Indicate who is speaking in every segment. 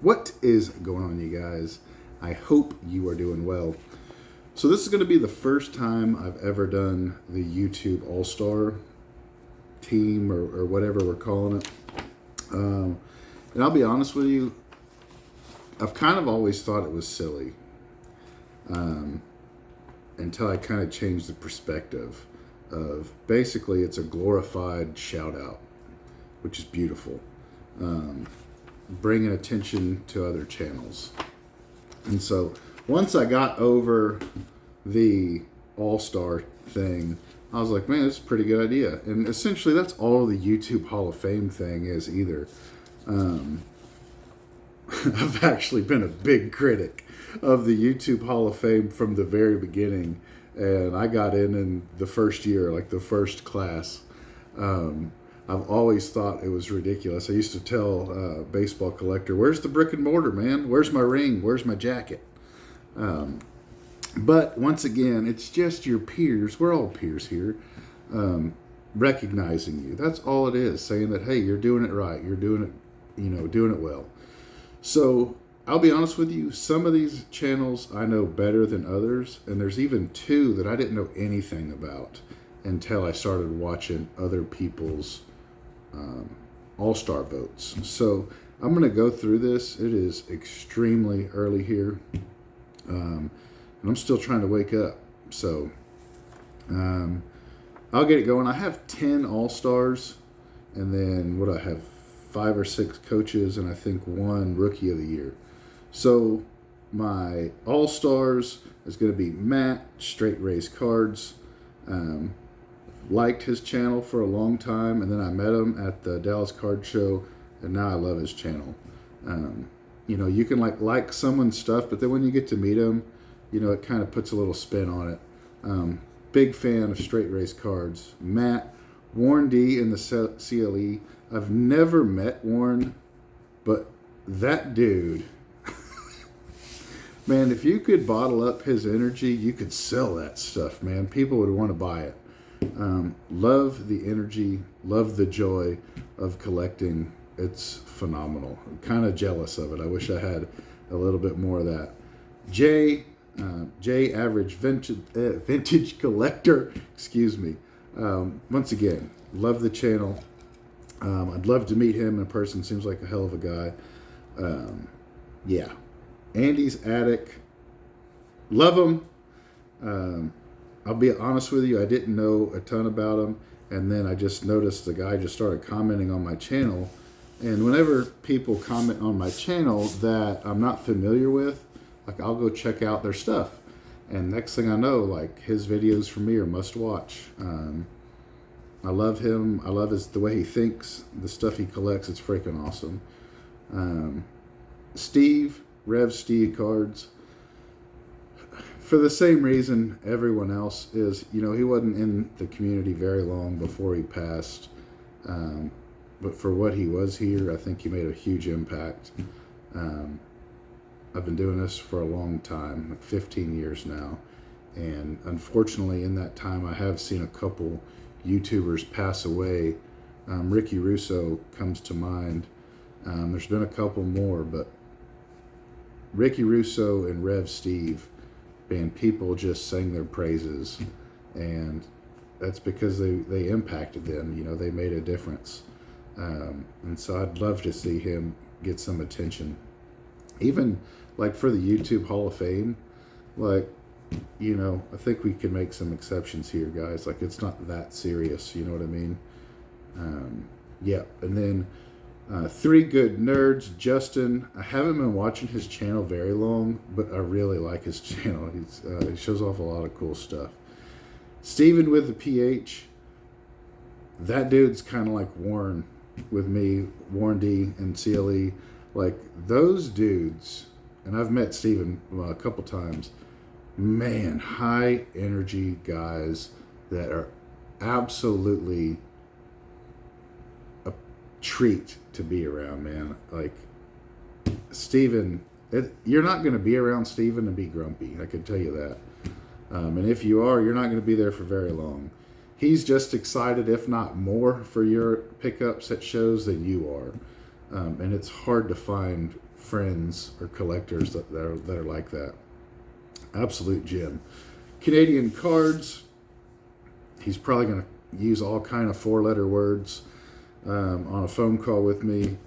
Speaker 1: What is going on, you guys? I hope you are doing well. So this is going to be the first time I've ever done the YouTube All-Star team or whatever we're calling it. And I'll be honest with you, I've kind of always thought it was silly until I kind of changed the perspective of basically it's a glorified shout out, which is beautiful. Bringing attention to other channels. And so once I got over the All-Star thing, I was like, man, this is a pretty good idea. And essentially that's all the YouTube Hall of Fame thing is either. I've actually been a big critic of the YouTube Hall of Fame from the very beginning. And I got in the first year, like the first class. I've always thought it was ridiculous. I used to tell baseball collector, where's the brick and mortar, man? Where's my ring? Where's my jacket? But once again, it's just your peers. We're all peers here. Recognizing you. That's all it is. Saying that, hey, you're doing it right. You're doing it, doing it well. So I'll be honest with you. Some of these channels I know better than others. And there's even two that I didn't know anything about until I started watching other people's all-star votes. So I'm going to go through this. It is extremely early here. And I'm still trying to wake up. So I'll get it going. I have 10 all-stars. And then what do I have? 5 or 6 coaches. And I think 1 rookie of the year. So my all-stars is going to be Matt, Straight Race Cards. Liked his channel for a long time, and then I met him at the Dallas Card Show, and now I love his channel. You can like someone's stuff, but then when you get to meet him, it kind of puts a little spin on it. Big fan of Straight Race Cards. Matt, Warren D in the CLE. I've never met Warren, but that dude, man, if you could bottle up his energy, you could sell that stuff, man. People would want to buy it. Love the energy, love the joy of collecting. It's phenomenal. I'm kind of jealous of it. I wish I had a little bit more of that. Jay, average vintage collector. Excuse me. Once again, love the channel. I'd love to meet him in person. Seems like a hell of a guy. Yeah. Andy's Attic. Love him. I'll be honest with you, I didn't know a ton about him, and then I just noticed the guy just started commenting on my channel, and whenever people comment on my channel that I'm not familiar with, I'll go check out their stuff, and next thing I know, his videos for me are must watch. I love him. I love the way he thinks, the stuff he collects. It's freaking awesome. Steve, Rev Steve Cards. For the same reason everyone else is, he wasn't in the community very long before he passed. But for what he was here, I think he made a huge impact. I've been doing this for a long time, like 15 years now. And unfortunately, in that time, I have seen a couple YouTubers pass away. Ricky Russo comes to mind. There's been a couple more, but Ricky Russo and Rev Steve, and people just sang their praises, and that's because they impacted them. They made a difference, and so I'd love to see him get some attention, even for the YouTube Hall of Fame. I think we can make some exceptions here, guys. It's not that serious, you know what I mean? Yeah. And then 3 Good Nerds, Justin. I haven't been watching his channel very long, but I really like his channel. He shows off a lot of cool stuff. Steven with the PH. That dude's kind of like Warren with me, Warren D and CLE. Those dudes, and I've met Steven a couple times. Man, high energy guys that are absolutely a treat to be around, man. Steven, you're not going to be around Steven and be grumpy. I can tell you that. And if you are, you're not going to be there for very long. He's just excited, if not more, for your pickups at shows than you are. And it's hard to find friends or collectors that are like that. Absolute gem. Canadian Cards. He's probably going to use all kind of 4-letter words on a phone call with me.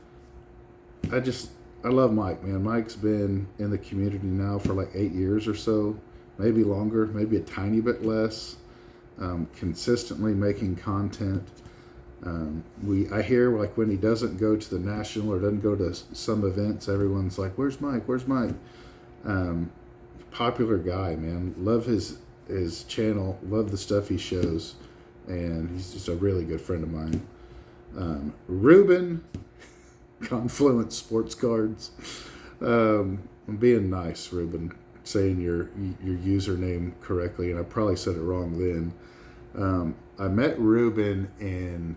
Speaker 1: I love Mike, man. Mike's been in the community now for like 8 years or so, maybe longer, maybe a tiny bit less. Consistently making content. I hear like when he doesn't go to the national or doesn't go to some events, everyone's like, "Where's Mike? Where's Mike?" Popular guy, man. Love his channel. Love the stuff he shows, and he's just a really good friend of mine. Ruben, Confluent Sports Cards. I'm being nice, Ruben, saying your username correctly, and I probably said it wrong then. I met Ruben in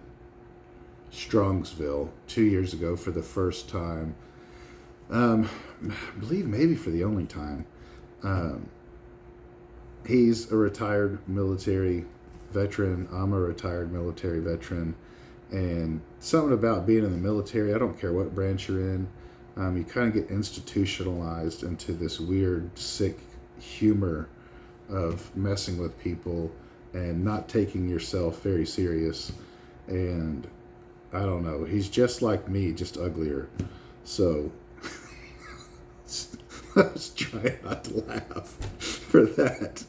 Speaker 1: Strongsville 2 years ago for the first time. I believe maybe for the only time. He's a retired military veteran. I'm a retired military veteran. And something about being in the military, I don't care what branch you're in, you kind of get institutionalized into this weird, sick humor of messing with people and not taking yourself very serious. And I don't know, he's just like me, just uglier. So let's try not to laugh for that.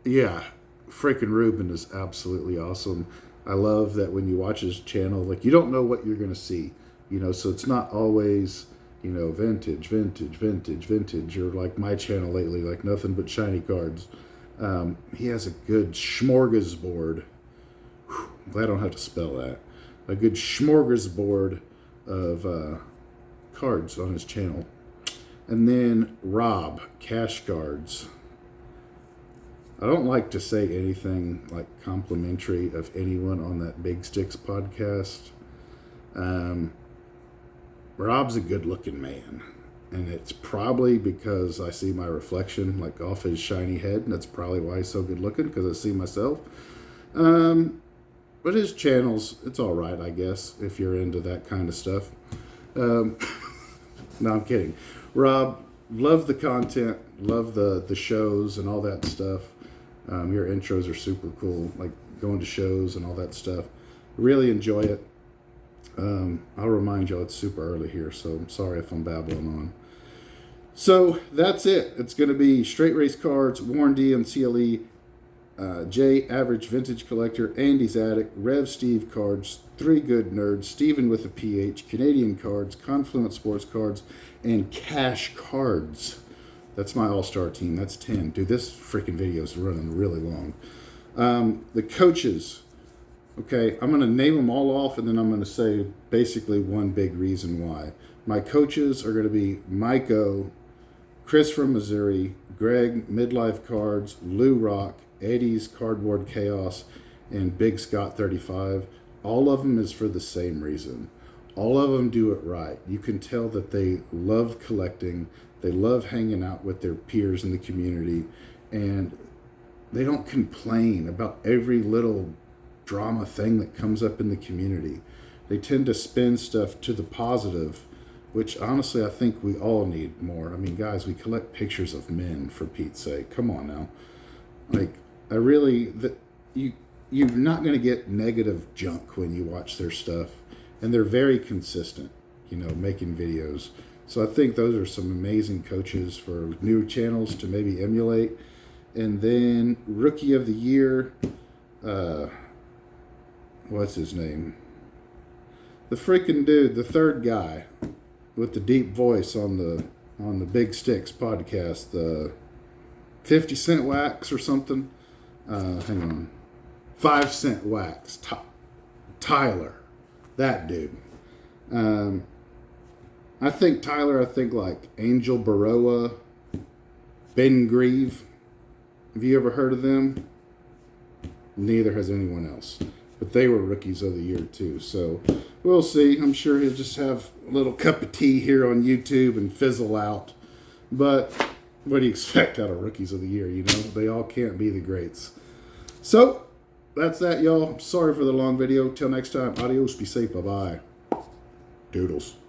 Speaker 1: Yeah, freaking Ruben is absolutely awesome. I love that when you watch his channel, like, you don't know what you're going to see, so it's not always, vintage, or like my channel lately, like nothing but shiny cards. He has a good smorgasbord. Whew, I'm glad I don't have to spell that. A good smorgasbord of cards on his channel. And then Rob, Cash Cards. I don't like to say anything like complimentary of anyone on that Big Sticks podcast. Rob's a good-looking man, and it's probably because I see my reflection like off his shiny head, and that's probably why he's so good-looking, because I see myself. But his channel's, it's all right, I guess, if you're into that kind of stuff. No, I'm kidding. Rob, love the content, love the shows and all that stuff. Your intros are super cool, like going to shows and all that stuff. Really enjoy it. I'll remind y'all it's super early here, so I'm sorry if I'm babbling on. So that's it. It's going to be Straight Race Cards, Warren D and CLE, Jay, Average Vintage Collector, Andy's Attic, Rev Steve Cards, Three Good Nerds, Steven with a PH, Canadian Cards, Confluent Sports Cards, and Cash Cards. That's my all-star team. That's 10. Dude, this freaking video is running really long. The coaches. Okay, I'm going to name them all off, and then I'm going to say basically one big reason why. My coaches are going to be Mike O, Chris from Missouri, Greg, Midlife Cards, Lou Rock, Eddie's Cardboard Chaos, and Big Scott 35. All of them is for the same reason. All of them do it right. You can tell that they love collecting. They love hanging out with their peers in the community, and they don't complain about every little drama thing that comes up in the community. They tend to spin stuff to the positive, which honestly I think we all need more. I mean, guys, we collect pictures of men, for Pete's sake. Come on now. Like, you're not going to get negative junk when you watch their stuff, and they're very consistent, making videos. So I think those are some amazing coaches for new channels to maybe emulate. And then Rookie of the Year, what's his name? The freaking dude, the third guy with the deep voice on the Big Sticks podcast, the 50 Cent Wax or something. Hang on. 5 Cent Wax. Tyler. That dude. I think like Angel Baroa, Ben Grieve. Have you ever heard of them? Neither has anyone else. But they were Rookies of the Year too. So we'll see. I'm sure he'll just have a little cup of tea here on YouTube and fizzle out. But what do you expect out of Rookies of the Year? They all can't be the greats. So that's that, y'all. Sorry for the long video. Till next time. Adios. Be safe. Bye-bye. Doodles.